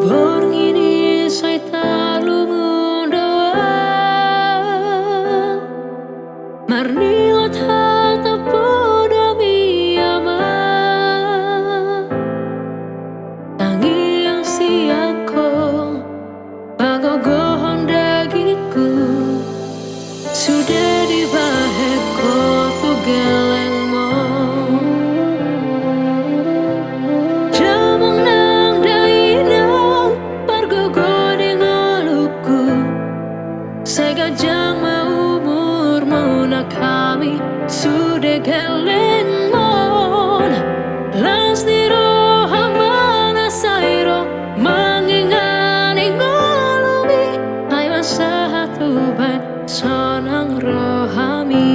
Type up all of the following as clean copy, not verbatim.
Borngini sai talungun doa Marniot hata podo mi ama Tangi yang siako Pagogohon dagiku Sudah dibaheko tu gelengmo Jamang nang dainang Pargogo dengoluku Segajang maumur muna kami Sudah gelengmon Las niro hamana sairo Mangingani ngolumi Ay masahatuban sonang rohami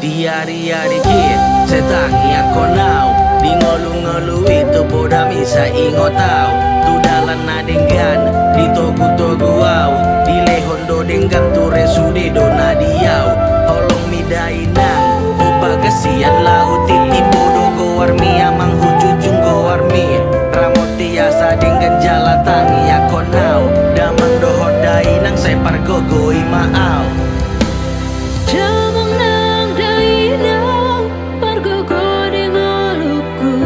Diari-ari kit setangi ako now Di ngolu-ngolu itu poda misa ingotau Tu dalan na denggan di togu-togu au Di lehondo denggan tu resude do na diau Holong midai nang upa kesian lau titi bodo go warmi amang hujujung go warmi Ramoti asa denggan jala tangi ako now Damang dohodai nang say pargogo imaau Jamang nang dainang Pargogo dengoluku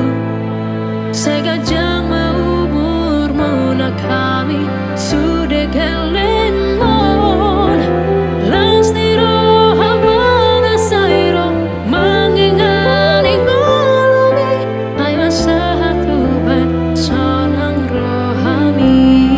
Segajang maumur muna kami Sudah gelengmon Las niro hamana sairo Mangingani ngolumi Ay masahatuban sonang rohami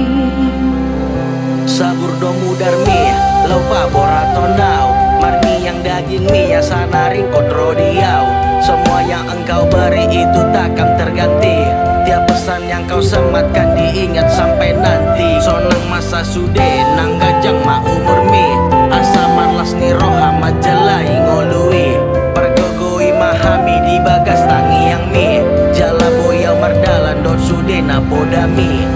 Sabur domu darmi lau paborato now Marmi yang daging mi ya sanaring kodro diau Semua yang engkau beri itu takkan terganti Tiap pesan yang kau sematkan diingat sampai nanti Sonang masa sude nang gajang ma umur mi Asa malas ni roha majalai ngolui Pergogoi mahami di bagas tangi yang mi Jala boyau mardalan dot sude na podami